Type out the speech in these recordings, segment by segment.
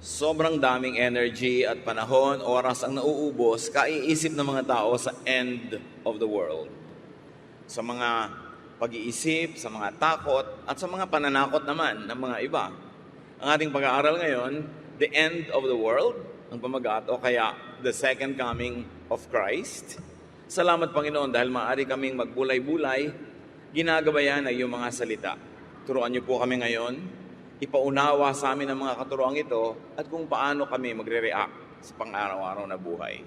Sobrang daming energy at panahon, oras ang nauubos, kaiisip ng mga tao sa end of the world. Sa mga pag-iisip, sa mga takot, at sa mga pananakot naman ng mga iba. Ang ating pag-aaral ngayon, the end of the world, ang pamagat, o kaya the second coming of Christ. Salamat Panginoon dahil maaari kaming magbulay-bulay, ginagabayan ay iyong mga salita. Turuan niyo po kami ngayon, ipaunawa sa amin ang mga katuroang ito at kung paano kami magre-react sa pang-araw-araw na buhay.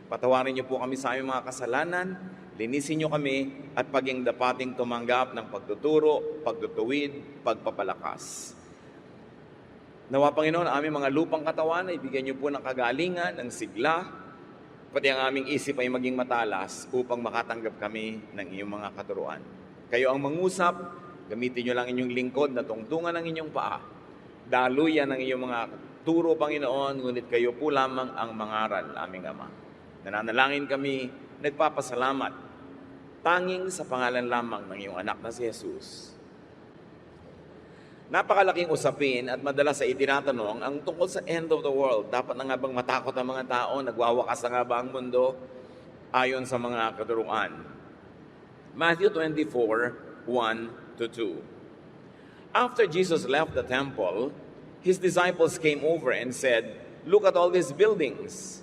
Patawarin niyo po kami sa aming mga kasalanan, linisin niyo kami at paging dapating tumanggap ng pagtuturo, pagtutuwid, pagpapalakas. Nawa Panginoon, aming mga lupang katawan ay bigyan niyo po ng kagalingan, ng sigla, pati ang aming isip ay maging matalas upang makatanggap kami ng iyong mga katuruan. Kayo ang mangusap, gamitin nyo lang inyong lingkod na tungtungan ng inyong paa. Daluyan ng inyong mga turo, Panginoon, ngunit kayo po lamang ang mangaral, aming Ama. Nananalangin kami, nagpapasalamat, tanging sa pangalan lamang ng iyong anak na si Jesus. Napakalaking usapin at madalas ay itinatanong ang tungkol sa end of the world. Dapat na nga bang matakot ang mga tao? Nagwawakas na nga ba ang mundo? Ayon sa mga katuruan. Matthew 24, 1-2. After Jesus left the temple, his disciples came over and said, "Look at all these buildings."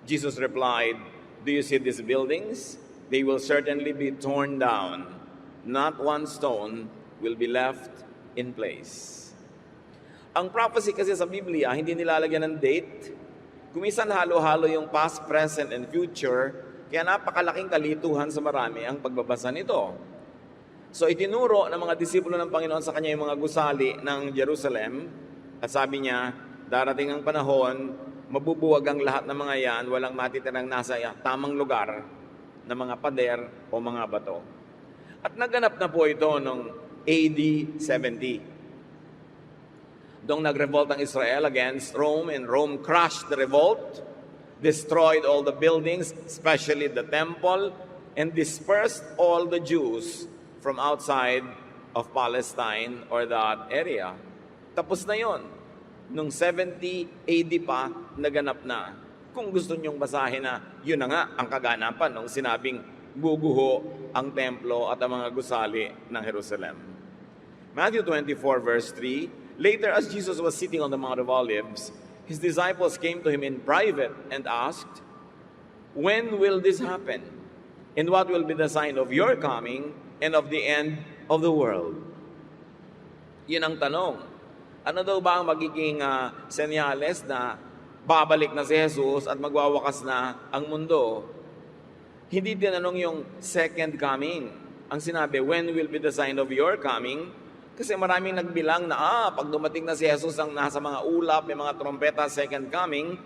Jesus replied, "Do you see these buildings? They will certainly be torn down. Not one stone will be left in place." Ang prophecy kasi sa Biblia, hindi nilalagyan ng date. Kumisan halo-halo yung past, present, and future, kaya napakalaking kalituhan sa marami ang pagbabasa nito. So itinuro ng mga disipulo ng Panginoon sa kanya yung mga gusali ng Jerusalem at sabi niya, darating ang panahon, mabubuwag ang lahat ng mga yan, walang matitirang nasa tamang lugar na mga pader o mga bato. At naganap na po ito noong AD 70. Doong nag-revolt ang Israel against Rome and Rome crushed the revolt, destroyed all the buildings, especially the temple, and dispersed all the Jews from outside of Palestine or that area. Tapos na yon. Nung 70 AD pa, naganap na. Kung gusto nyong basahin na, yun na nga ang kaganapan nung sinabing guguho ang templo at ang mga gusali ng Jerusalem. Matthew 24 verse 3, later as Jesus was sitting on the Mount of Olives, his disciples came to him in private and asked, "When will this happen? And what will be the sign of your coming and of the end of the world?" Yun ang tanong. Ano daw ba ang magiging senyales na babalik na si Jesus at magwawakas na ang mundo? Hindi tinanong yung second coming. Ang sinabi, when will be the sign of your coming? Kasi maraming nagbilang na, pag dumating na si Jesus ang nasa mga ulap, may mga trompeta, second coming.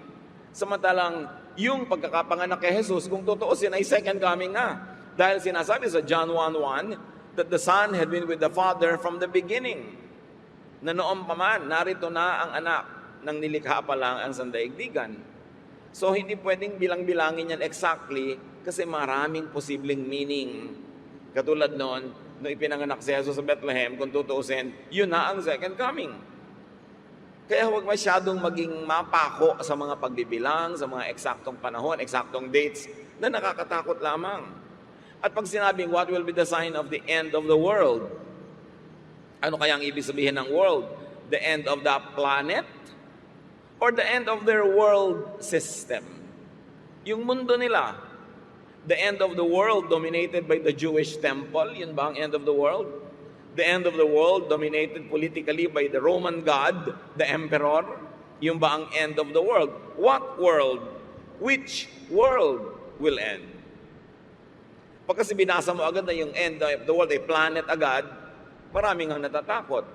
Samantalang yung pagkakapanganak kay Jesus, kung tutuusin ay second coming na. Dahil sinasabi sa John 1:1 that the Son had been with the Father from the beginning. Na noon pa man, narito na ang anak nang nilikha pa lang ang sandaigdigan. So hindi pwedeng bilang-bilangin yan exactly kasi maraming posibleng meaning. Katulad noon, nung ipinanganak si Jesus sa Bethlehem, kung tutuusin, yun na ang second coming. Kaya huwag masyadong maging mapako sa mga pagbibilang, sa mga eksaktong panahon, eksaktong dates na nakakatakot lamang. At pag sinabing, what will be the sign of the end of the world? Ano kaya ang ibig sabihin ng world? The end of the planet? Or the end of their world system? Yung mundo nila. The end of the world dominated by the Jewish temple. Yun ba ang end of the world? The end of the world dominated politically by the Roman God, the emperor. Yun ba ang end of the world? What world? Which world will end? Pag kasi binasa mo agad na yung end of the world, ay planet agad, maraming ang natatakot.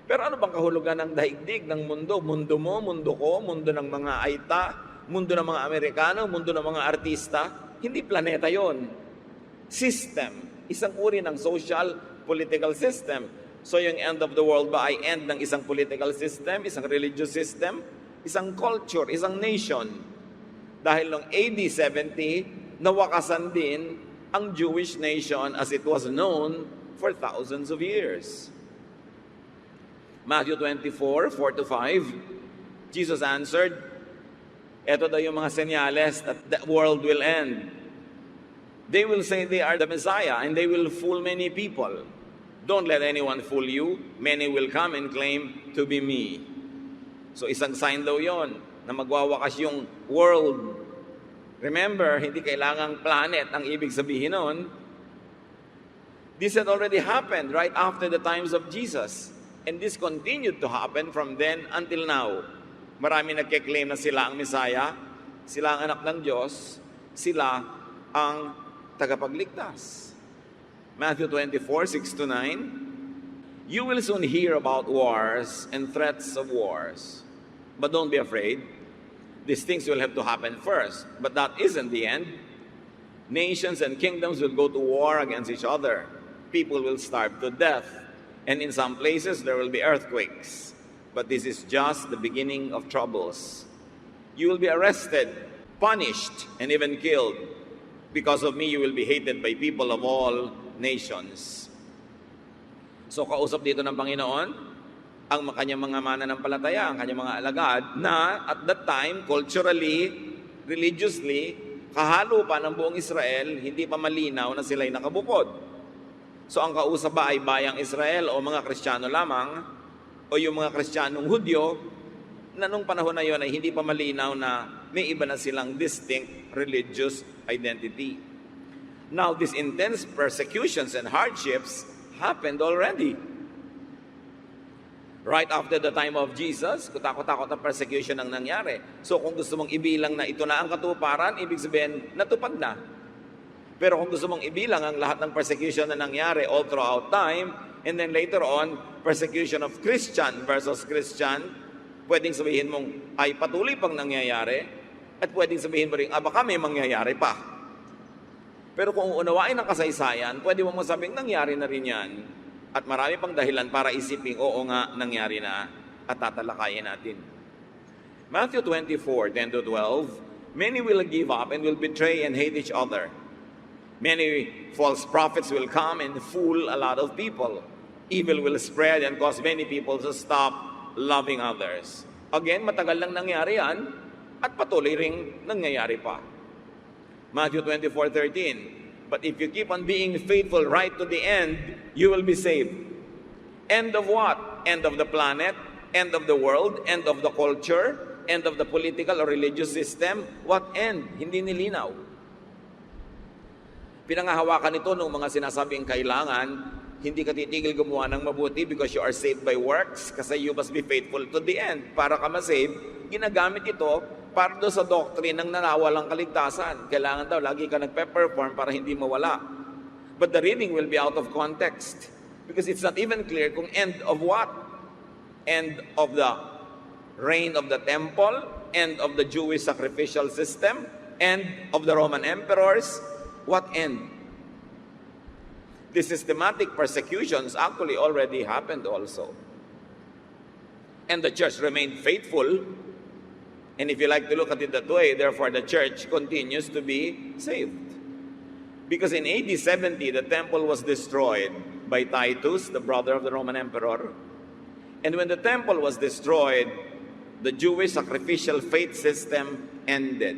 Pero ano bang kahulugan ng daigdig, ng mundo? Mundo mo, mundo ko, mundo ng mga Aita, mundo ng mga Amerikano, mundo ng mga artista. Hindi planeta yon. System. Isang uri ng social, political system. So yung end of the world ba ay end ng isang political system, isang religious system, isang culture, isang nation. Dahil noong AD 70, nawakasan din ang Jewish nation as it was known for thousands of years. Matthew 24, 4-5, Jesus answered, eto daw yung mga senyales that the world will end. They will say they are the Messiah and they will fool many people. Don't let anyone fool you. Many will come and claim to be me. So isang sign daw yon na magwawakas yung world. Remember, hindi kailangang planet ang ibig sabihin nun. This had already happened right after the times of Jesus. And this continued to happen from then until now. Marami nagkiklaim na sila ang Messiah, sila ang anak ng Diyos, sila ang tagapagligtas. Matthew 24:6-9, you will soon hear about wars and threats of wars. But don't be afraid. These things will have to happen first. But that isn't the end. Nations and kingdoms will go to war against each other. People will starve to death. And in some places there will be earthquakes. But this is just the beginning of troubles. You will be arrested, punished, and even killed. Because of me, you will be hated by people of all nations. So kausap dito ng Panginoon ang kanyang mga mananampalataya, ang kanyang mga alagad, na at that time, culturally, religiously, kahalo pa ng buong Israel, hindi pa malinaw na sila'y nakabukod. So ang kausap ba ay bayang Israel o mga Kristiyano lamang, o yung mga Kristiyanong Hudyo, na nung panahon na yon ay hindi pa malinaw na may iba na silang distinct religious identity. Now, these intense persecutions and hardships happened already. Right after the time of Jesus, kutakot-takot na persecution ang nangyari. So kung gusto mong ibilang na ito na ang katuparan, ibig sabihin, natupad na. Pero kung gusto mong ibilang ang lahat ng persecution na nangyari all throughout time, and then later on, persecution of Christian versus Christian, pwedeng sabihin mong ay patuloy pang nangyayari, at pwedeng sabihin mo rin, baka may mangyayari pa. Pero kung unawain ang kasaysayan, pwede mo masabing nangyari na rin yan. At marami pang dahilan para isipin, oo nga, nangyari na, at tatalakayin natin. Matthew 24:10-12, many will give up and will betray and hate each other. Many false prophets will come and fool a lot of people. Evil will spread and cause many people to stop loving others. Again, matagal lang nangyari yan, at patuloy ring nangyayari pa. Matthew 24:13, but if you keep on being faithful right to the end, you will be saved. End of what? End of the planet, end of the world, end of the culture, end of the political or religious system. What end? Hindi nilinaw. Pinangahawakan ito ng mga sinasabing kailangan hindi ka titigil gumawa ng mabuti because you are saved by works, kasi you must be faithful to the end. Para ka ma-save, ginagamit ito para doon sa doctrine ng nanawalang kaligtasan. Kailangan daw, lagi ka nagpe-perform para hindi mawala. But the reading will be out of context because it's not even clear kung end of what? End of the reign of the temple, end of the Jewish sacrificial system, end of the Roman emperors. What end? The systematic persecutions actually already happened also. And the church remained faithful. And if you like to look at it that way, therefore the church continues to be saved. Because in AD 70, the temple was destroyed by Titus, the brother of the Roman emperor. And when the temple was destroyed, the Jewish sacrificial faith system ended.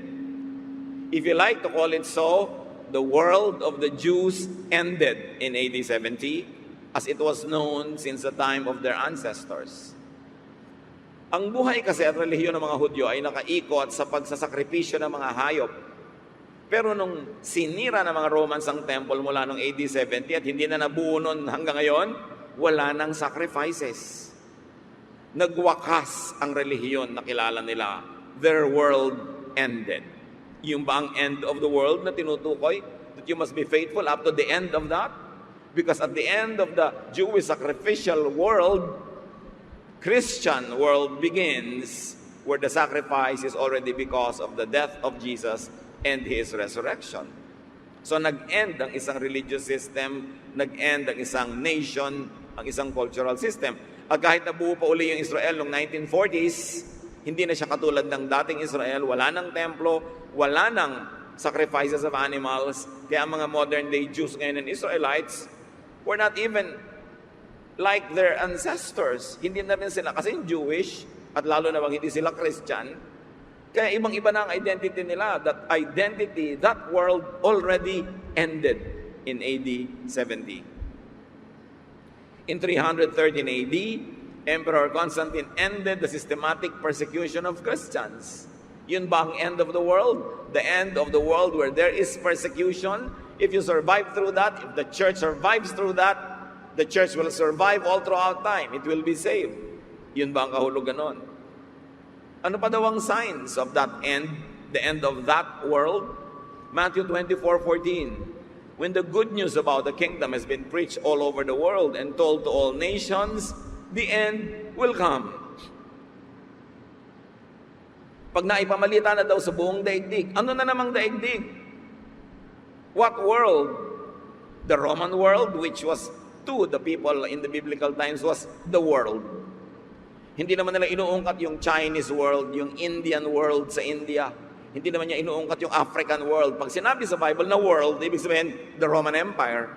If you like to call it so, the world of the Jews ended in AD 70 as it was known since the time of their ancestors. Ang buhay kasi at relihiyon ng mga Hudyo ay nakaikot sa pagsasakripisyo ng mga hayop. Pero nung sinira ng mga Romans ang temple mula noong AD 70 at hindi na nabuo nun hanggang ngayon, wala nang sacrifices. Nagwakas ang relihiyon na kilala nila. Their world ended. Yung ba ang end of the world na tinutukoy? That you must be faithful up to the end of that? Because at the end of the Jewish sacrificial world, Christian world begins where the sacrifice is already because of the death of Jesus and His resurrection. So nag-end ang isang religious system, nag-end ang isang nation, ang isang cultural system. At kahit nabuo pa uli yung Israel noong 1940s, hindi na siya katulad ng dating Israel, wala nang templo, wala nang sacrifices of animals. Kaya ang mga modern day Jews ngayon and Israelites were not even like their ancestors. Hindi na rin sila, kasi Jewish, At lalo na bang hindi sila Christian, kaya ibang-iba na ang identity nila. That identity, that world already ended in AD 70. In 313 AD, Emperor Constantine ended the systematic persecution of Christians. Yun ba ang end of the world? The end of the world where there is persecution. If you survive through that, if the church survives through that, the church will survive all throughout time. It will be saved. Yun ba ang kahulugan nun? Ano pa daw ang signs of that end, the end of that world? Matthew 24:14. When the good news about the kingdom has been preached all over the world and told to all nations, the end will come. Pag naipamalita na daw sa buong daigdig, ano na namang daigdig? What world? The Roman world, which was to the people in the biblical times, was the world. Hindi naman nila inuungkat yung Chinese world, yung Indian world sa India. Hindi naman niya inuungkat yung African world. Pag sinabi sa Bible na world, ibig sabihin, the Roman Empire.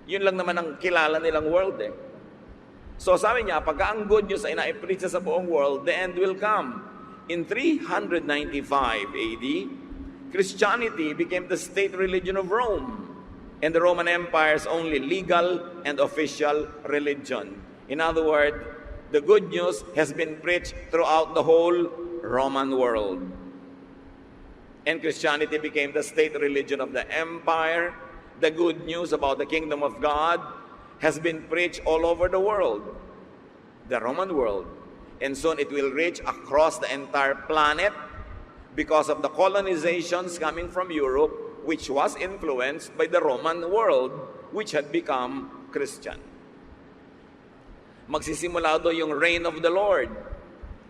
Yun lang naman ang kilala nilang world eh. So sabi niya, pagka ang good news ay na-preach sa buong world, the end will come. In 395 AD, Christianity became the state religion of Rome, and the Roman Empire's only legal and official religion. In other words, the good news has been preached throughout the whole Roman world. And Christianity became the state religion of the empire. The good news about the kingdom of God has been preached all over the world, the Roman world. And soon it will reach across the entire planet because of the colonizations coming from Europe, which was influenced by the Roman world, which had become Christian. Magsisimula doon yung reign of the Lord.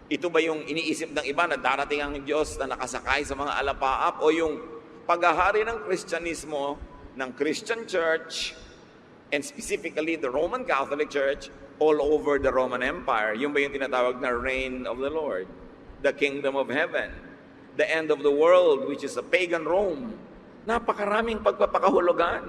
Ito ba yung iniisip ng iba na darating ang Diyos na nakasakay sa mga alapaap, o yung paghahari ng Kristyanismo, ng Christian Church, and specifically the Roman Catholic Church, all over the Roman Empire? Yung ba yung tinatawag na reign of the Lord? The kingdom of heaven. The end of the world, which is a pagan Rome. Napakaraming pagpapakahulugan.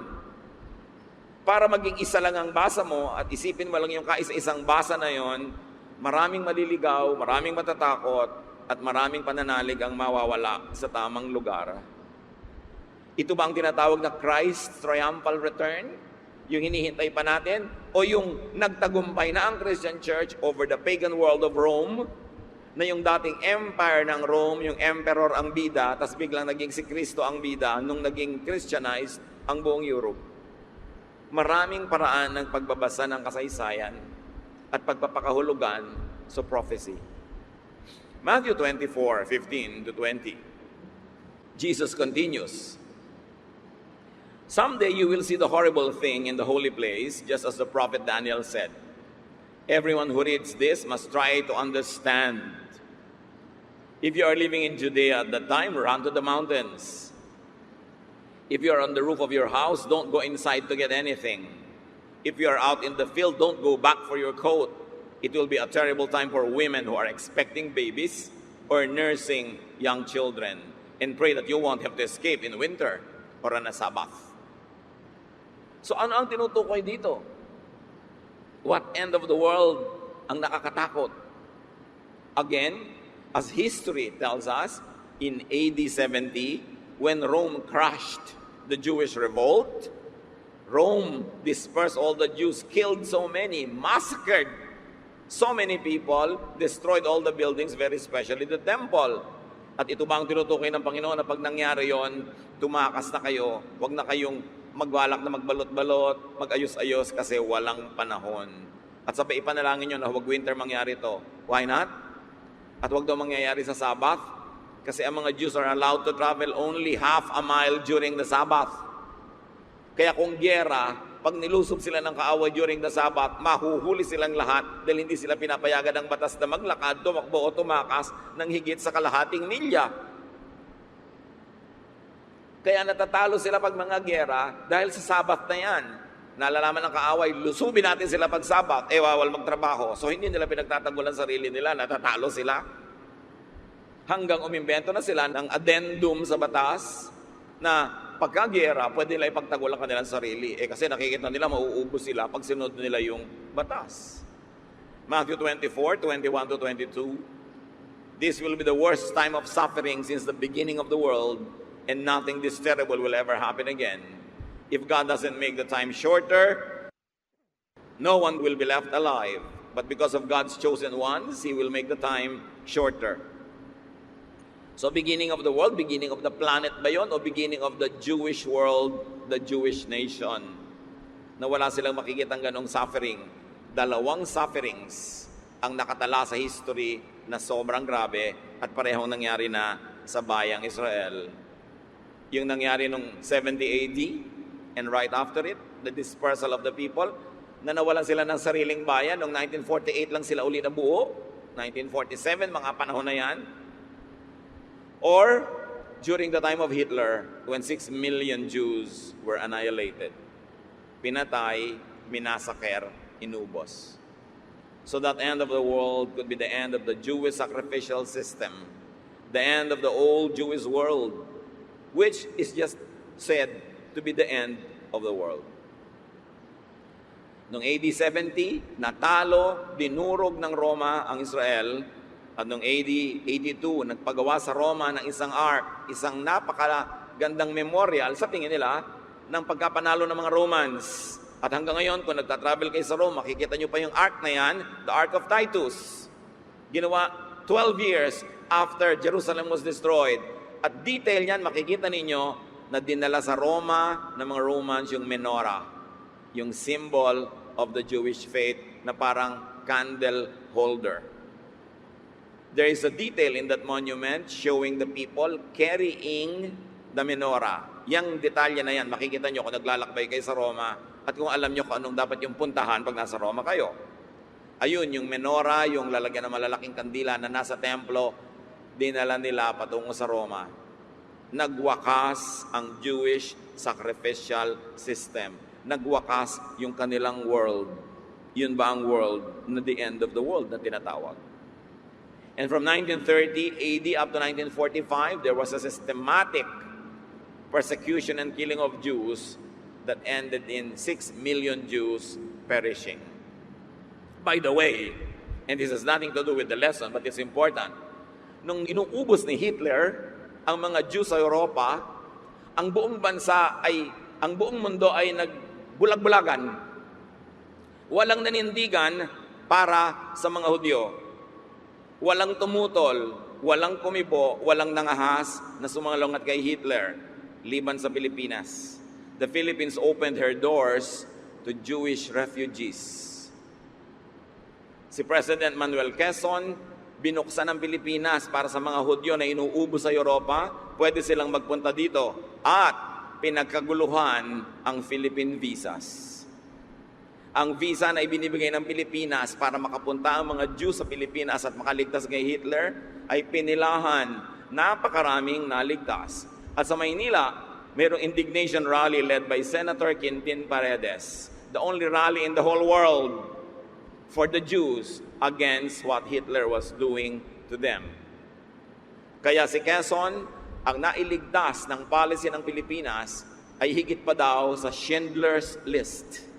Para maging isa lang ang basa mo at isipin mo lang yung kaisa-isang basa na yon, maraming maliligaw, maraming matatakot, at maraming pananalig ang mawawala sa tamang lugar. Ito ba ang tinatawag na Christ's triumphal return? Yung hinihintay pa natin? O yung nagtagumpay na ang Christian Church over the pagan world of Rome, na yung dating empire ng Rome, yung emperor ang bida, tas biglang naging si Kristo ang bida nung naging Christianized ang buong Europe. Maraming paraan ng pagbabasa ng kasaysayan at pagpapakahulugan sa prophecy. Matthew 24:15-20. Jesus continues, "Someday you will see the horrible thing in the holy place, just as the prophet Daniel said. Everyone who reads this must try to understand. If you are living in Judea at that time, run to the mountains. If you are on the roof of your house, don't go inside to get anything. If you are out in the field, don't go back for your coat. It will be a terrible time for women who are expecting babies or nursing young children. And pray that you won't have to escape in winter or on a Sabbath." So ano ang tinutukoy dito? What end of the world ang nakakatakot? Again, as history tells us, in AD 70, when Rome crushed the Jewish revolt, Rome dispersed all the Jews, killed so many, massacred so many people, destroyed all the buildings, very especially the temple. At ito ba ang tinutukoy ng Panginoon na pag nangyari yon, tumakas na kayo, huwag na kayong magbalak na magbalot-balot, mag-ayos-ayos kasi walang panahon. At sabay ipanalangin nyo na huwag winter mangyari to. Why not? At huwag daw mangyayari sa Sabbath kasi ang mga Jews are allowed to travel only half a mile during the Sabbath. Kaya kung gyera, pag nilusob sila ng kaaway during the Sabbath, mahuhuli silang lahat dahil hindi sila pinapayagan ng batas na maglakad, tumakbo o tumakas ng higit sa kalahating milya. Kaya natatalo sila pag mga gyera dahil sa Sabbath na yan. Nalalaman ng kaaway, lusubin natin sila pag Sabbath, bawal magtrabaho. So hindi nila pinagtatagulan sarili nila, natatalo sila. Hanggang umimbento na sila ng addendum sa batas na pagka-gyera, pwede nila ipagtagulan kanilang sarili. Kasi nakikita nila, mauubos sila pag sinunod nila yung batas. Matthew 24:21-22. This will be the worst time of suffering since the beginning of the world, and nothing this terrible will ever happen again. If God doesn't make the time shorter, no one will be left alive. But because of God's chosen ones, He will make the time shorter. So beginning of the world, beginning of the planet ba yun? O beginning of the Jewish world, the Jewish nation? Na wala silang makikitang ganong suffering. Dalawang sufferings ang nakatala sa history na sobrang grabe at parehong nangyari na sa bayang Israel. Yung nangyari nung 70 AD and right after it, the dispersal of the people, na nawalan sila ng sariling bayan. Noong 1948 lang sila uli na buo. 1947, mga panahon na yan. Or during the time of Hitler, when 6 million Jews were annihilated. Pinatay, minasaker, inubos. So that end of the world could be the end of the Jewish sacrificial system, the end of the old Jewish world, which is just said to be the end of the world. Noong AD 70, natalo, dinurog ng Roma ang Israel, at noong AD 82, nagpagawa sa Roma ng isang ark, isang napakagandang memorial sa tingin nila ng pagkapanalo ng mga Romans. At hanggang ngayon, kung nagtatravel kayo sa Rome, makikita nyo pa yung ark na yan, the Ark of Titus. Ginawa 12 years after Jerusalem was destroyed. At detail yan, makikita ninyo na dinala sa Roma ng mga Romans yung menorah, yung symbol of the Jewish faith na parang candle holder. There is a detail in that monument showing the people carrying the menorah. Yang detalye na yan, makikita nyo kung naglalakbay kayo sa Roma at kung alam nyo kung anong dapat yung puntahan pag nasa Roma kayo. Ayun, yung menorah, yung lalagyan ng malalaking kandila na nasa templo, dinala nila patungo sa Roma. Nagwakas ang Jewish sacrificial system. Nagwakas yung kanilang world. Yun ba ang world na the end of the world na tinatawag? And from 1930 AD up to 1945, there was a systematic persecution and killing of Jews that ended in 6 million Jews perishing. By the way, and this has nothing to do with the lesson, but it's important, nung inuubos ni Hitler ang mga Jews sa Europa, ang buong mundo ay nagbulag-bulagan. Walang nanindigan para sa mga Hudyo. Walang tumutol, walang kumibo, walang nangahas na sumangalungat kay Hitler, liban sa Pilipinas. The Philippines opened her doors to Jewish refugees. Si President Manuel Quezon, binuksan ang Pilipinas para sa mga Hudyo na inuubos sa Europa, pwede silang magpunta dito. At pinagkaguluhan ang Philippine visas. Ang visa na ibinibigay ng Pilipinas para makapunta ang mga Jews sa Pilipinas at makaligtas kay Hitler ay pinilahan. Napakaraming naligtas. At sa Maynila, mayroong indignation rally led by Senator Quintin Paredes, the only rally in the whole world for the Jews against what Hitler was doing to them. Kaya si Quezon, ang nailigtas ng policy ng Pilipinas ay higit pa daw sa Schindler's List.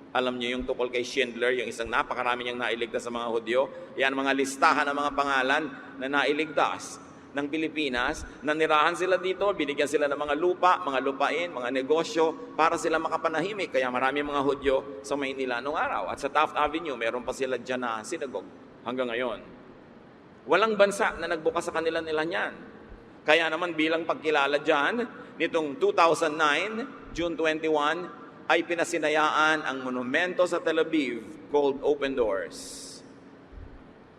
Alam niyo yung tungkol kay Schindler, yung isang napakarami niyang nailigtas sa mga Hudyo. Yan mga listahan ng mga pangalan na nailigtas ng Pilipinas. Nanirahan sila dito, binigyan sila ng mga lupa, mga lupain, mga negosyo para sila makapanahimik. Kaya marami mga Hudyo sa Maynila noong araw. At sa Taft Avenue, meron pa sila dyan na synagogue hanggang ngayon. Walang bansa na nagbukas sa kanila nila niyan. Kaya naman bilang pagkilala dyan, nitong 2009, June 21, ay pinasinayaan ang monumento sa Tel Aviv called Open Doors.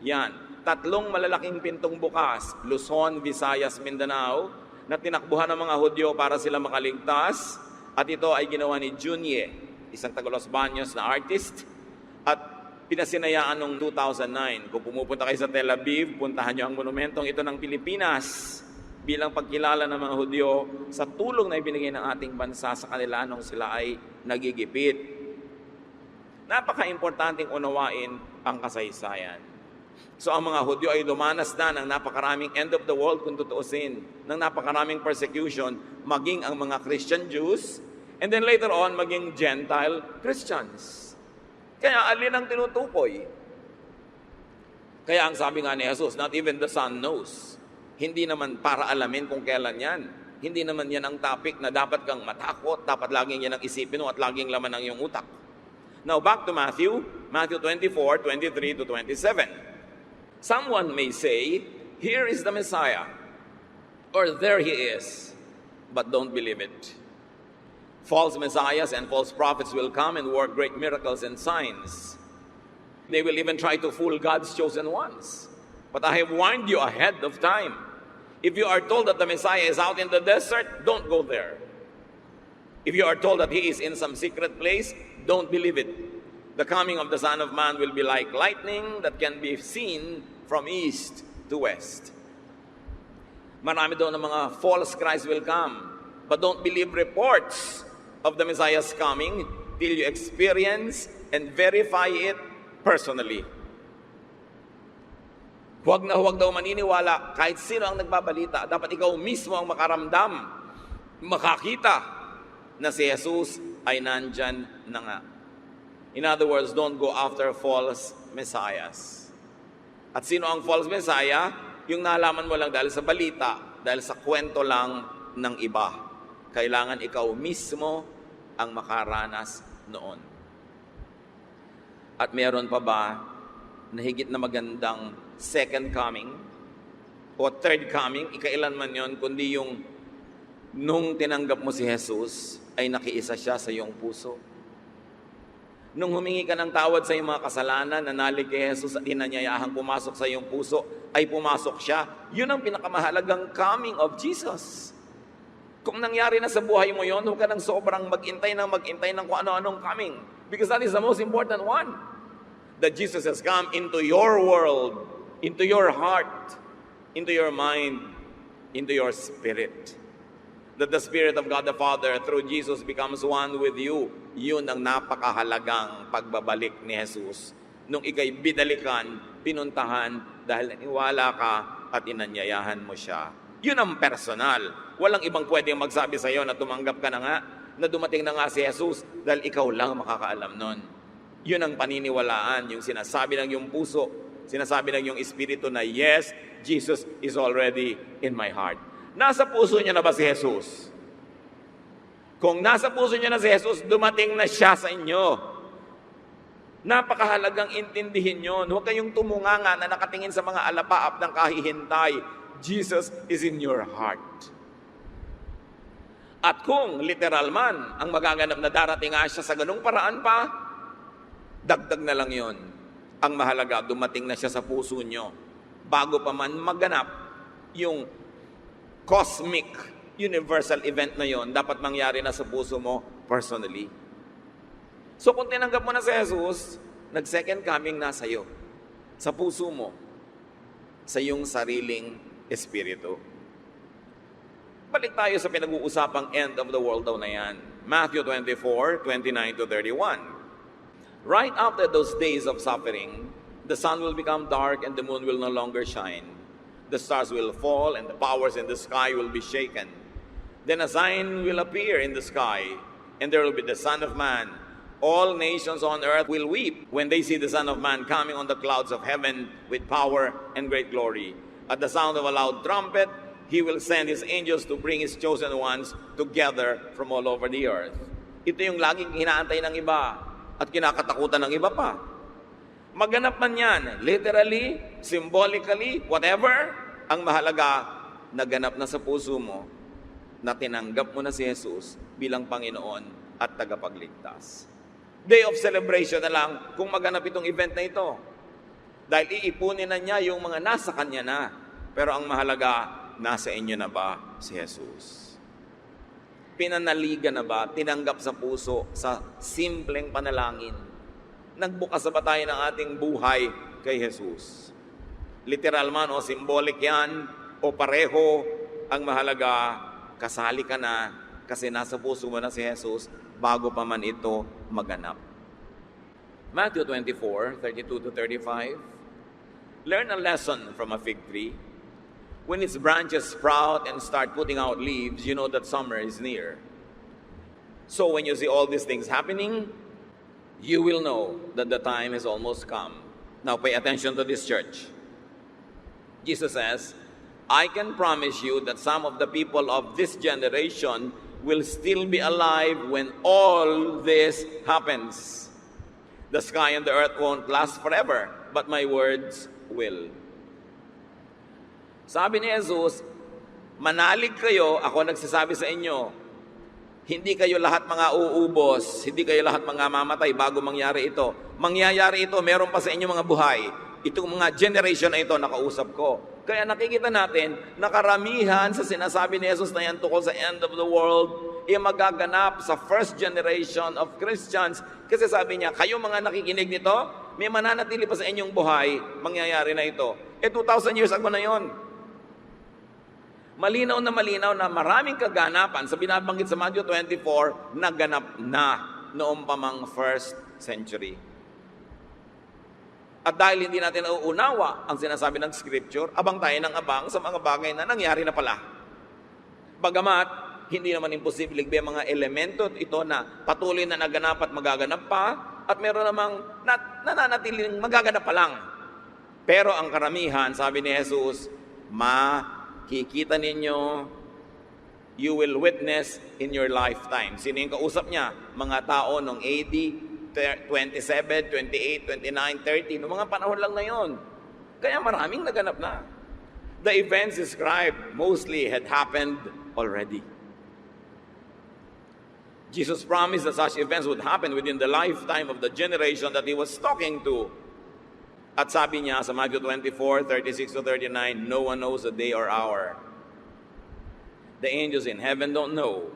Yan. 3 malalaking pintong bukas, Luzon, Visayas, Mindanao, na tinakbuhan ng mga Hudyo para sila makaligtas. At ito ay ginawa ni Junye, isang taga Los Baños na artist. At pinasinayaan noong 2009. Kung pumupunta kayo sa Tel Aviv, puntahan nyo ang monumentong ito ng Pilipinas bilang pagkilala ng mga Hudyo sa tulong na ibinigay ng ating bansa sa kanila nung sila ay nagigipit. Napaka-importanting unawain ang kasaysayan. So ang mga Hudyo ay dumanas na ng napakaraming end of the world kung tutuusin, ng napakaraming persecution, maging ang mga Christian Jews, and then later on, maging Gentile Christians. Kaya alin ang tinutukoy? Kaya ang sabi nga ni Jesus, not even the Son knows. Hindi naman para alamin kung kailan yan. Hindi naman yan ang topic na dapat kang matakot, dapat laging yan ang isipin mo at laging laman ng iyong utak. Now back to Matthew 24, 23 to 27. Someone may say, here is the Messiah, or there he is, but don't believe it. False messiahs and false prophets will come and work great miracles and signs. They will even try to fool God's chosen ones. But I have warned you ahead of time. If you are told that the Messiah is out in the desert, don't go there. If you are told that he is in some secret place, don't believe it. The coming of the Son of Man will be like lightning that can be seen from east to west. Marami daw ng mga false Christ will come. But don't believe reports of the Messiah's coming till you experience and verify it personally. Huwag na huwag daw maniniwala kahit sino ang nagbabalita. Dapat ikaw mismo ang makaramdam, makakita na si Jesus ay nandyan na nga. In other words, don't go after false messiahs. At sino ang false messiah? Yung nalaman mo lang dahil sa balita, dahil sa kwento lang ng iba. Kailangan ikaw mismo ang makaranas noon. At meron pa ba na higit na magandang second coming o third coming, ikailan man yon, kundi yung nung tinanggap mo si Jesus, ay nakiisa siya sa iyong puso. Nung humingi ka ng tawad sa iyong mga kasalanan, nanalig kay Jesus at inanyayahang pumasok sa iyong puso, ay pumasok siya. Yun ang pinakamahalagang coming of Jesus. Kung nangyari na sa buhay mo yon, huwag ka nang sobrang mag-intay ng kung ano-anong coming. Because that is the most important one. That Jesus has come into your world, into your heart, into your mind, into your spirit. That the Spirit of God the Father through Jesus becomes one with you. Yun ang napakahalagang pagbabalik ni Jesus. Nung ikay bidalikan, pinuntahan dahil naniwala ka at inanyayahan mo siya. Yun ang personal. Walang ibang pwedeng magsabi sa iyo na tumanggap ka na nga, na dumating na nga si Jesus dahil ikaw lang makakaalam nun. Yun ang paniniwalaan, yung sinasabi ng iyong puso, sinasabi ng iyong espiritu na yes, Jesus is already in my heart. Nasa puso niya na ba si Jesus? Kung nasa puso niya na si Jesus, dumating na siya sa inyo. Napakahalagang intindihin yun. Huwag kayong tumunganga na nakatingin sa mga alapaap ng kahihintay. Jesus is in your heart. At kung literal man ang magaganap na darating nga siya sa ganung paraan pa, dagdag na lang yon. Ang mahalaga, dumating na siya sa puso nyo. Bago pa man maganap yung cosmic, universal event na yon, dapat mangyari na sa puso mo personally. So kung tinanggap mo na si Jesus, nag-second coming na sa'yo. Sa puso mo. Sa iyong sariling espiritu. Balik tayo sa pinag-uusapang end of the world daw na yan. Matthew 24, 29 to 31. Right after those days of suffering, the sun will become dark and the moon will no longer shine. The stars will fall and the powers in the sky will be shaken. Then a sign will appear in the sky, and there will be the Son of Man. All nations on earth will weep when they see the Son of Man coming on the clouds of heaven with power and great glory. At the sound of a loud trumpet, He will send His angels to bring His chosen ones together from all over the earth. Ito yung laging hinaantay ng iba at kinakatakutan ng iba pa. Maganap man yan, literally, symbolically, whatever, ang mahalaga, naganap na sa puso mo na tinanggap mo na si Jesus bilang Panginoon at tagapagligtas. Day of celebration na lang kung maganap itong event na ito. Dahil iipunin na niya yung mga nasa kanya na. Pero ang mahalaga, nasa inyo na ba si Jesus? Pinanaligan na ba? Tinanggap sa puso sa simpleng panalangin? Nagbukas na ba tayo ng ating buhay kay Jesus? Literal man o symbolic yan o pareho, ang mahalaga, kasali ka na kasi nasa puso mo na si Jesus bago pa man ito maganap. Matthew 24, 32 to 35. Learn a lesson from a fig tree. When its branches sprout and start putting out leaves, you know that summer is near. So when you see all these things happening, you will know that the time has almost come. Now pay attention to this, church. Jesus says, I can promise you that some of the people of this generation will still be alive when all this happens. The sky and the earth won't last forever, but my words will. Sabi ni Jesus, manalig kayo, ako nagsasabi sa inyo, hindi kayo lahat mga uubos, hindi kayo lahat mga mamatay bago mangyari ito. Mangyayari ito, meron pa sa inyo mga buhay. Itong mga generation na ito, nakausap ko. Kaya nakikita natin, nakaramihan sa sinasabi ni Jesus na yan tungkol sa end of the world, magaganap sa first generation of Christians. Kasi sabi niya, kayo mga nakikinig nito, may mananatili pa sa inyong buhay, mangyayari na ito. 2,000 years ago na yon. Malinaw na maraming kaganapan sa binabanggit sa Matthew 24, naganap na noong pamang first century. At dahil hindi natin nauunawa ang sinasabi ng Scripture, abang tayo ng abang sa mga bagay na nangyari na pala. Bagamat, hindi naman imposible may mga elemento ito na patuloy na naganap at magaganap pa, at meron namang nananatiling magaganap pa lang. Pero ang karamihan, sabi ni Jesus, makikita ninyo, you will witness in your lifetime. Sino yung kausap niya? Mga tao nung AD 27, 28, 29, 30, noong mga panahon lang na yon. Kaya maraming naganap na. The events described mostly had happened already. Jesus promised that such events would happen within the lifetime of the generation that He was talking to. At sabi niya sa Matthew 24, 36 to 39, no one knows the day or hour. The angels in heaven don't know,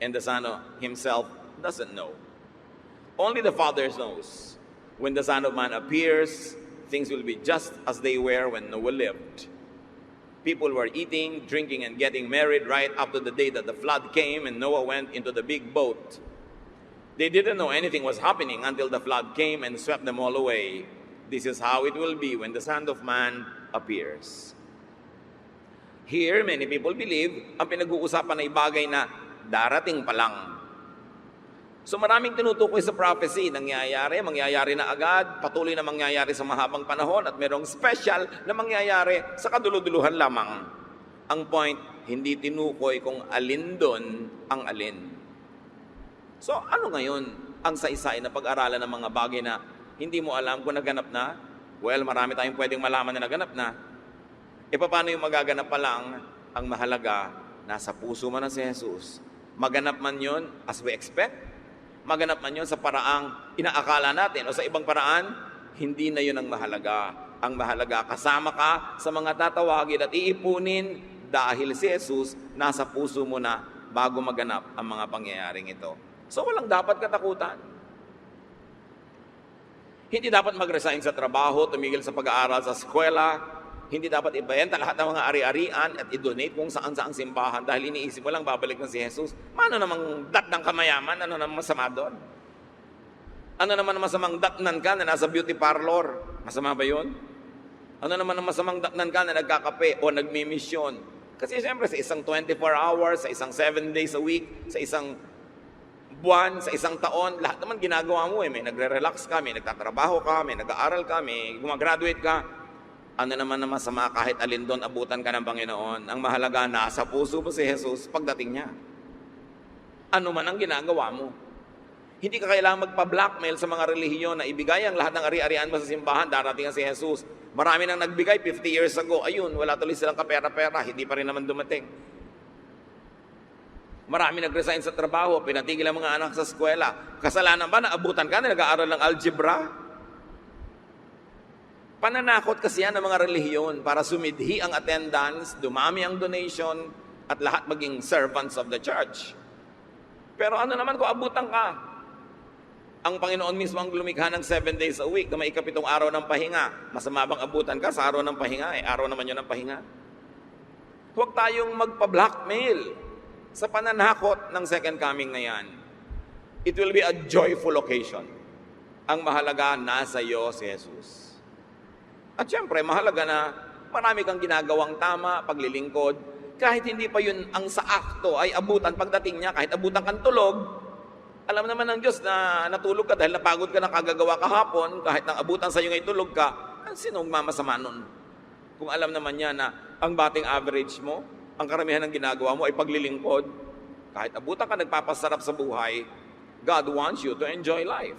and the Son Himself doesn't know. Only the Father knows. When the Son of Man appears, things will be just as they were when Noah lived. People were eating, drinking, and getting married right up to the day that the flood came and Noah went into the big boat. They didn't know anything was happening until the flood came and swept them all away. This is how it will be when the Son of Man appears. Here, many people believe ang pinag-uusapan ay bagay na darating pa lang. So maraming tinutukoy sa prophecy, mangyayari na agad, patuloy na mangyayari sa mahabang panahon, at merong special na mangyayari sa kaduluduluhan lamang. Ang point, hindi tinukoy kung alin doon ang alin. So ano ngayon ang saysay na pag-aralan ng mga bagay na hindi mo alam kung naganap na? Well, marami tayong pwedeng malaman na naganap na. Paano yung magaganap pa lang? Ang mahalaga, nasa puso man na si Jesus. Maganap man yun as we expect, maganap man yun sa paraang inaakala natin o sa ibang paraan, hindi na yun ang mahalaga. Ang mahalaga, kasama ka sa mga tatawagin at iipunin dahil si Jesus nasa puso mo na bago maganap ang mga pangyayaring ito. So walang dapat katakutan. Hindi dapat mag-resign sa trabaho, tumigil sa pag-aaral sa eskwela, hindi dapat ibenta lahat ng mga ari-arian at i-donate kung saan-saang simbahan dahil iniisip mo lang babalik na si Jesus. Mano namang datnang kamayaman? Ano namang masama doon? Ano naman ang masamang datnan ka na nasa beauty parlor? Masama ba yun? Ano naman ang masamang datnan ka na nagkakape o nagmimisyon? Kasi siyempre sa isang 24 hours, sa isang 7 days a week, sa isang buwan, sa isang taon, lahat naman ginagawa mo May nagre-relax ka, may nagtatrabaho ka, may nag-aaral ka, may gumagraduate ka. Ano naman na masama kahit alin doon abutan ka ng Panginoon? Ang mahalaga, nasa puso mo si Jesus pagdating niya. Ano man ang ginagawa mo. Hindi ka kailangang magpa-blackmail sa mga relihiyon na ibigay ang lahat ng ari-arian mo sa simbahan, darating ang si Jesus. Marami nang nagbigay 50 years ago. Ayun, wala tuloy silang kapera-pera, hindi pa rin naman dumating. Marami nag-resign sa trabaho, pinatigil ang mga anak sa eskwela. Kasalanan ba na abutan ka na nag-aaral ng algebra? Pananakot kasi yan ng mga relihiyon para sumidhi ang attendance, dumami ang donation, at lahat maging servants of the church. Pero ano naman kung abutan ka? Ang Panginoon mismo ang lumikha ng 7 days a week na may ikapitong araw ng pahinga. Masama bang abutan ka sa araw ng pahinga? Araw naman yun ng pahinga. Huwag tayong magpa-blackmail sa pananakot ng second coming na yan. It will be a joyful occasion. Ang mahalaga, nasa iyo si Jesus. At syempre, mahalaga na marami kang ginagawang tama, paglilingkod, kahit hindi pa yun ang sa akto ay abutan pagdating niya, kahit abutan kang tulog, alam naman ng Diyos na natulog ka dahil napagod ka na kagagawa kahapon, kahit nang abutan sa iyo ngay tulog ka, sinong mamasama nun? Kung alam naman niya na ang batting average mo, ang karamihan ng ginagawa mo ay paglilingkod, kahit abutan ka nagpapasarap sa buhay, God wants you to enjoy life.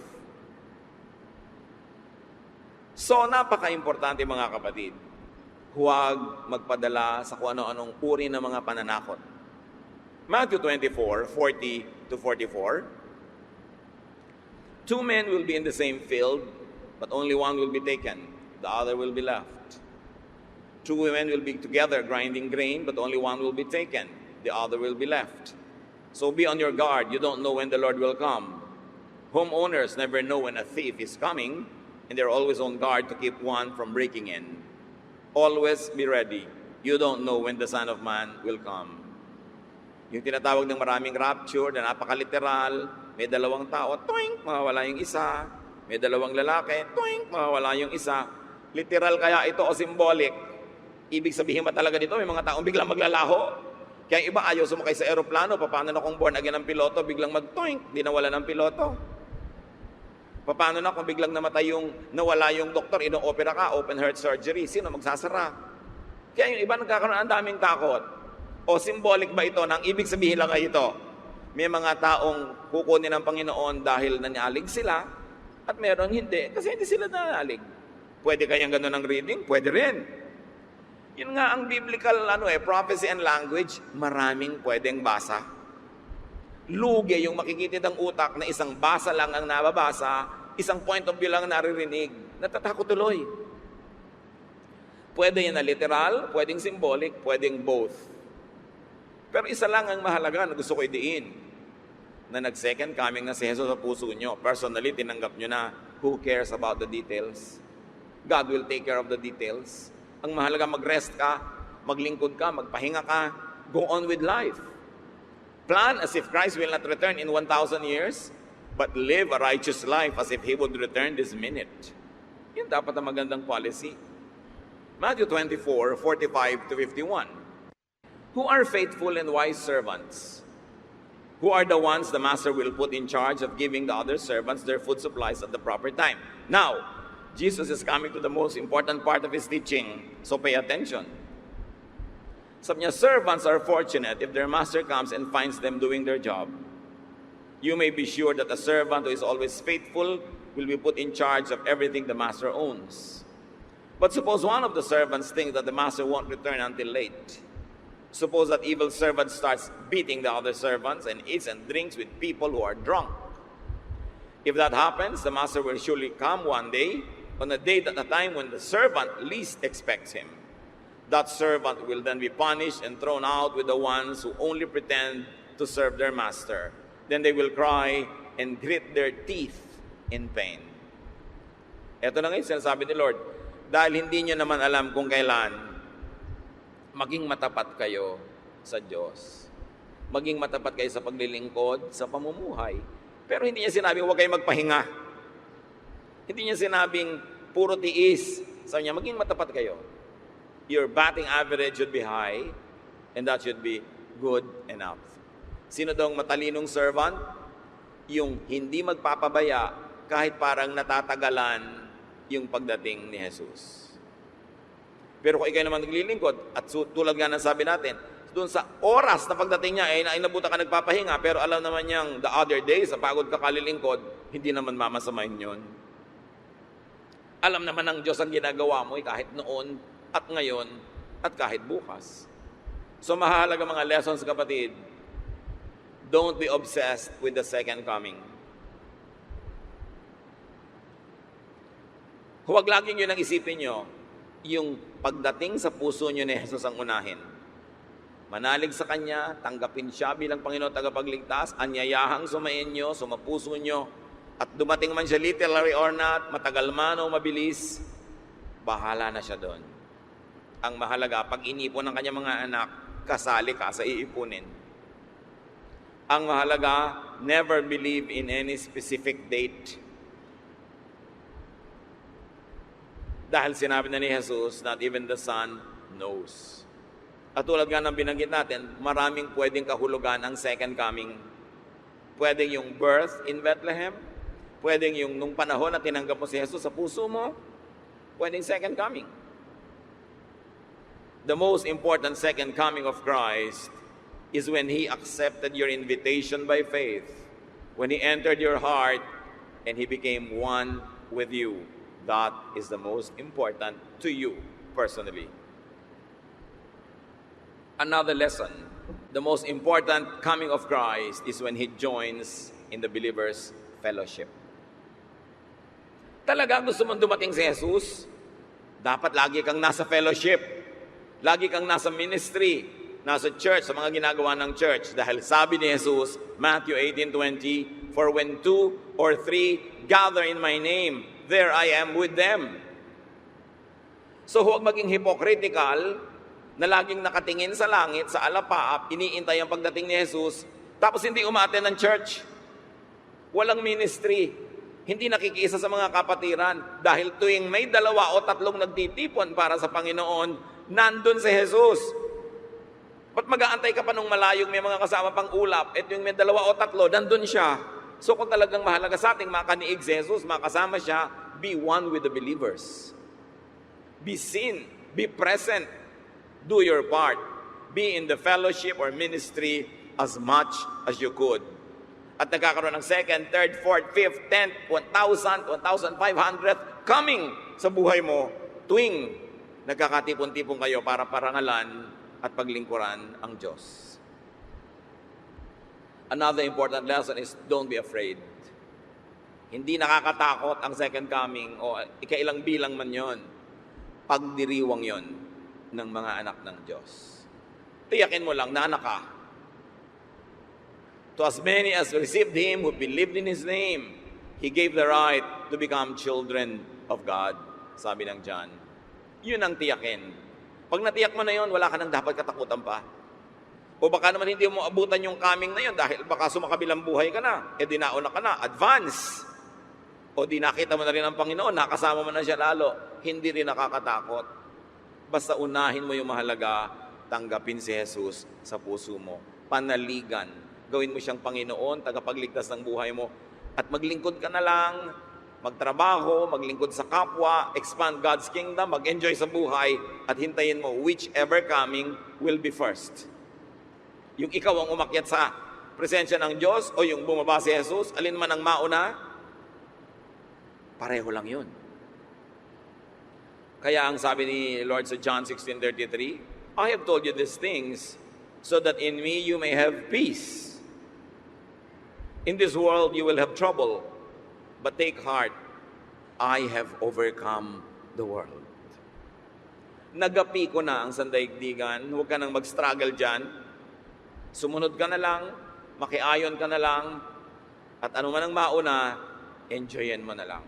So, napaka-importante mga kapatid, huwag magpadala sa kung ano-anong uri ng mga pananakot. Matthew 24:40-44, 2 men will be in the same field, but only one will be taken, the other will be left. 2 women will be together grinding grain, but only one will be taken, the other will be left. So be on your guard, you don't know when the Lord will come. Homeowners never know when a thief is coming, and they're always on guard to keep one from breaking in. Always be ready, you don't know when the Son of Man will come. Yung tinatawag ng maraming rapture na napaka-literal, may 2 tao, toink, mawawala yung isa. May 2 lalaki, toink, mawawala yung isa. Literal kaya ito o symbolic? Ibig sabihin ba talaga dito, may mga taong biglang maglalaho? Kaya iba ayaw sumakay sa aeroplano, paano na kung born again ang piloto, biglang mag-toink, di nawala ng piloto? Paano na kung biglang nawala yung doktor, ino-opera ka, open heart surgery, sino magsasara? Kaya yung iba nagkakaroon ang daming takot. O symbolic ba ito? Nang ibig sabihin lang ay ito, may mga taong kukunin ng Panginoon dahil nanyalig sila, at meron hindi, kasi hindi sila nanyalig. Pwede kayang ganun ang reading? Pwede rin. Yun nga ang biblical prophecy and language, maraming pwedeng basa. Lugi yung makikitid ang utak na isang basa lang ang nababasa, isang point of view lang naririnig. Natatakot tuloy. Pwede yan na literal, pwedeng symbolic, pwedeng both. Pero isa lang ang mahalaga na gusto ko idiin, na nag-second coming na si Jesus sa puso nyo. Personally, tinanggap nyo na, who cares about the details? God will take care of the details. Ang mahalaga, mag-rest ka, maglingkod ka, magpahinga ka, go on with life. Plan as if Christ will not return in 1,000 years, but live a righteous life as if He would return this minute. Yun dapat ang magandang policy. Matthew 24:45-51. Who are faithful and wise servants? Who are the ones the master will put in charge of giving the other servants their food supplies at the proper time? Now, Jesus is coming to the most important part of His teaching, so pay attention. Sabi niya, servants are fortunate if their master comes and finds them doing their job. You may be sure that a servant who is always faithful will be put in charge of everything the master owns. But suppose one of the servants thinks that the master won't return until late. Suppose that evil servant starts beating the other servants and eats and drinks with people who are drunk. If that happens, the master will surely come one day, on a day at a time when the servant least expects him. That servant will then be punished and thrown out with the ones who only pretend to serve their master. Then they will cry and grit their teeth in pain. Ito na ngayon, sinasabi ni Lord, dahil hindi nyo naman alam kung kailan, maging matapat kayo sa Diyos. Maging matapat kayo sa paglilingkod, sa pamumuhay. Pero hindi niya sinabing huwag kayong magpahinga. Hindi niya sinabing puro tiis. Sabi niya, maging matapat kayo. Your batting average should be high, and that should be good enough. Sino daw ang matalinong servant? Yung hindi magpapabaya kahit parang natatagalan yung pagdating ni Jesus. Pero kung ikaw naman naglilingkod, at tulad nga ng sabi natin, doon sa oras na pagdating niya, ay nabuta ka nagpapahinga, pero alam naman niyang the other day, sa pagod ka kalilingkod, hindi naman mamasamahin yun. Alam naman ng Diyos ang ginagawa mo, kahit noon, at ngayon, at kahit bukas. So mahalaga mga lessons, kapatid, don't be obsessed with the second coming. Huwag laging yun ang isipin nyo, yung pagdating sa puso nyo ni Jesus ang unahin. Manalig sa Kanya, tanggapin siya bilang Panginoon tagapagligtas, anyayahang sumayin nyo, sumapuso nyo, at dumating man siya literally or not, matagal man o mabilis, bahala na siya doon. Ang mahalaga, pag inipon ng kanyang mga anak, kasali ka sa iipunin. Ang mahalaga, never believe in any specific date. Dahil sinabi na ni Jesus, not even the Son knows. At tulad nga ng binanggit natin, maraming pwedeng kahulugan ang second coming. Pwedeng yung birth in Bethlehem, pwedeng yung nung panahon na tinanggap mo si Jesus sa puso mo, pwedeng second coming. The most important second coming of Christ is when He accepted your invitation by faith, when He entered your heart and He became one with you. That is the most important to you personally. Another lesson, the most important coming of Christ is when He joins in the believer's fellowship. Talaga gusto mong dumating si Jesus? Dapat lagi kang nasa fellowship. Lagi kang nasa ministry, nasa church, sa mga ginagawa ng church. Dahil sabi ni Jesus, Matthew 18:20, "For when 2 or 3 gather in my name, there I am with them." So huwag maging hypocritical na laging nakatingin sa langit, sa alapaap, iniintay ang pagdating ni Jesus, tapos hindi umaattend ng church. Walang ministry. Hindi nakikiisa sa mga kapatiran. Dahil tuwing may 2 o 3 nagtitipon para sa Panginoon, nandun si Jesus. Ba't mag-aantay ka pa nung malayong may mga kasama pang ulap, at yung may 2 o 3, nandun siya. So kung talagang mahalaga sa ating makaniig si Jesus, makasama siya, be one with the believers. Be seen, be present, do your part. Be in the fellowship or ministry as much as you could. At nagkakaroon ng 2nd, 3rd, 4th, 5th, 10th, 1,000, 1,500 coming sa buhay mo tuwing nagkakatipon-tipon kayo para parangalan at paglingkuran ang Diyos. Another important lesson is don't be afraid. Hindi nakakatakot ang second coming o ikailang bilang man yon. Pagdiriwang yon ng mga anak ng Diyos. Tiyakin mo lang na anak ka. To as many as received Him, who believed in His name, He gave the right to become children of God. Sabi ng John. Yun ang tiyakin. Pag natiyak mo na yun, wala ka nang dapat katakutan pa. O baka naman hindi mo abutan yung coming na yun dahil baka sumakabilang buhay ka na. E di nauna ka na. Advance. O di nakita mo na rin ang Panginoon, nakasama mo na siya lalo. Hindi rin nakakatakot. Basta unahin mo yung mahalaga, tanggapin si Jesus sa puso mo. Panaligan. Gawin mo siyang Panginoon, tagapagligtas ng buhay mo. At maglingkod ka na lang, magtrabaho, maglingkod sa kapwa, expand God's kingdom, mag-enjoy sa buhay, at hintayin mo whichever coming will be first. Yung ikaw ang umakyat sa presensya ng Diyos o yung bumaba si Jesus, alin man ang mauna, pareho lang yun. Kaya ang sabi ni Lord sa John 16:33, I have told you these things so that in me you may have peace. In this world you will have trouble, but take heart, I have overcome the world. Nagapi ko na ang sandaigdigan, huwag ka nang mag-struggle dyan. Sumunod ka na lang, makiayon ka na lang, at ano man ang mauna, enjoyin mo na lang.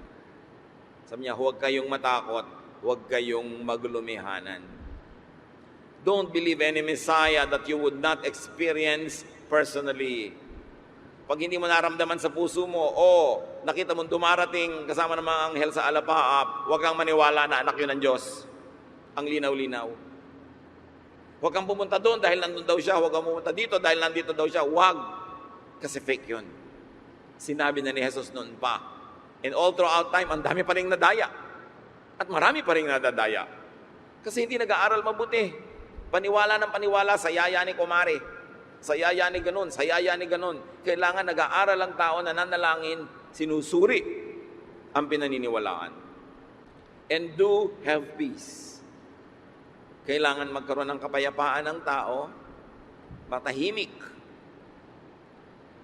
Sabi niya, huwag kayong matakot, huwag kayong maglumihanan. Don't believe any Messiah that you would not experience personally. Pag hindi mo naramdaman sa puso mo, o nakita mong dumarating kasama ng mga anghel sa alapaap, huwag kang maniwala na anak yun ng Diyos. Ang linaw-linaw. Huwag kang pumunta doon dahil nandun daw siya. Huwag kang pumunta dito dahil nandito daw siya. Huwag. Kasi fake yun. Sinabi na ni Jesus noon pa. And all throughout time, ang dami pa rin nadaya. At marami pa rin nadadaya. Kasi hindi nag-aaral mabuti. Paniwala ng paniwala sa yaya ni kumare. Sa yaya ni ganun, sa yaya ni ganun. Kailangan nag-aaral ang tao na nanalangin, sinusuri ang pinaniniwalaan. And do have peace. Kailangan magkaroon ng kapayapaan ng tao, matahimik.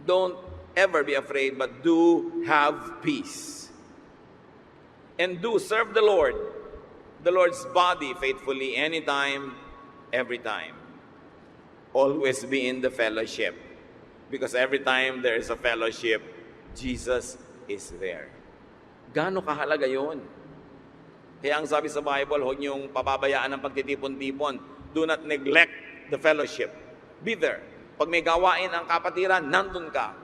Don't ever be afraid, but do have peace. And do serve the Lord's body faithfully, anytime, every time. Always be in the fellowship. Because every time there is a fellowship, Jesus is there. Gaano kahalaga yun? Kaya ang sabi sa Bible, huwag niyong pababayaan ng pagtitipon-tipon. Do not neglect the fellowship. Be there. Pag may gawain ang kapatiran, nandun ka.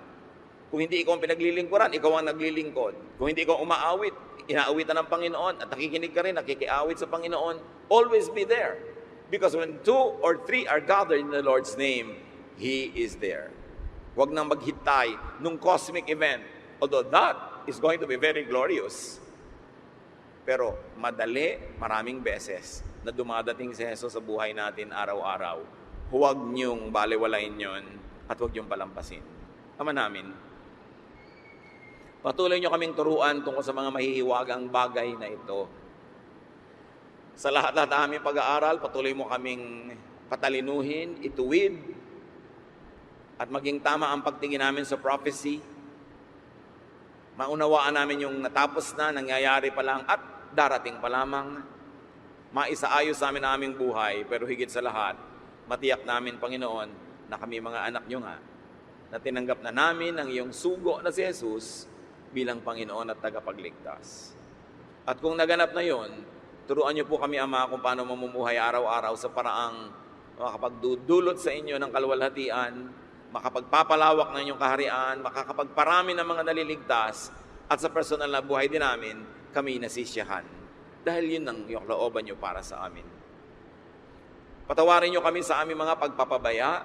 Kung hindi ikaw ang pinaglilingkuran, ikaw ang naglilingkod. Kung hindi ikaw umaawit, inaawitan ng Panginoon, at nakikinig ka rin, nakikiawit sa Panginoon, always be there. Because when 2 or 3 are gathered in the Lord's name, He is there. Huwag nang maghintay nung cosmic event. Although that is going to be very glorious. Pero madali, maraming beses, na dumadating si Jesus sa buhay natin araw-araw. Huwag niyong baliwalain yon at huwag niyong palampasin. Ama namin, patuloy niyo kaming turuan tungkol sa mga mahihiwagang bagay na ito. Sa lahat-lahat ng aming pag-aaral, patuloy mo kaming patalinuhin, ituwid, at maging tama ang pagtingin namin sa prophecy. Maunawaan namin yung natapos na, nangyayari pa lang, at darating pa lamang. Maisaayos namin ang aming buhay, pero higit sa lahat, matiyak namin, Panginoon, na kami mga anak niyo nga, na tinanggap na namin ang iyong sugo na si Jesus bilang Panginoon at tagapagligtas. At kung naganap na yon, turuan niyo po kami, Ama, kung paano mamumuhay araw-araw sa paraang makapagdudulot sa inyo ng kaluwalhatian, makapagpapalawak ng inyong kaharian, makakapagparami ng mga naliligtas, at sa personal na buhay din namin, kami nasisiyahan. Dahil yun ang iyong looban niyo para sa amin. Patawarin niyo kami sa aming mga pagpapabaya.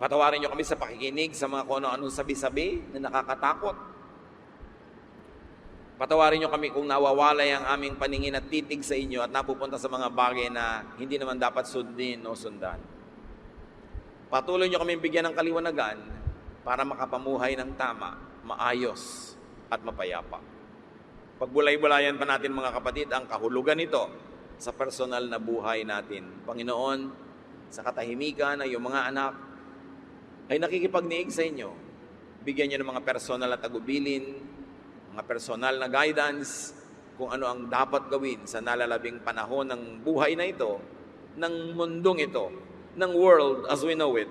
Patawarin niyo kami sa pakikinig sa mga kung ano-anong sabi-sabi na nakakatakot. Patawarin niyo kami kung nawawalay ang aming paningin at titig sa inyo at napupunta sa mga bagay na hindi naman dapat sundin o sundan. Patuloy niyo kami bigyan ng kaliwanagan para makapamuhay ng tama, maayos at mapayapa. Pagbulay-bulayan pa natin, mga kapatid, ang kahulugan nito sa personal na buhay natin. Panginoon, sa katahimikan na iyong mga anak ay nakikipagniig sa inyo. Bigyan niyo ng mga personal na tagubilin, mga personal na guidance, kung ano ang dapat gawin sa nalalabing panahon ng buhay na ito, ng mundong ito, ng world as we know it,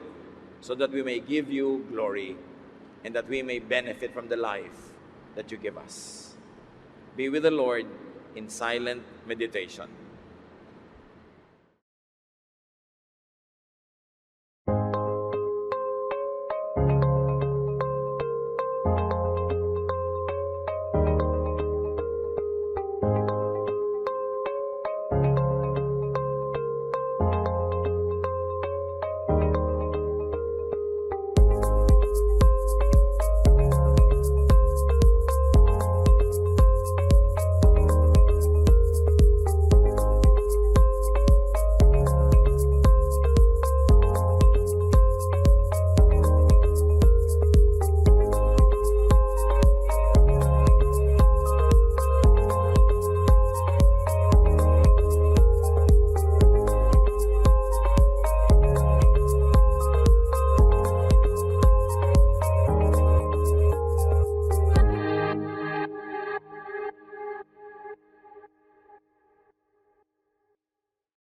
so that we may give you glory and that we may benefit from the life that you give us. Be with the Lord in silent meditation.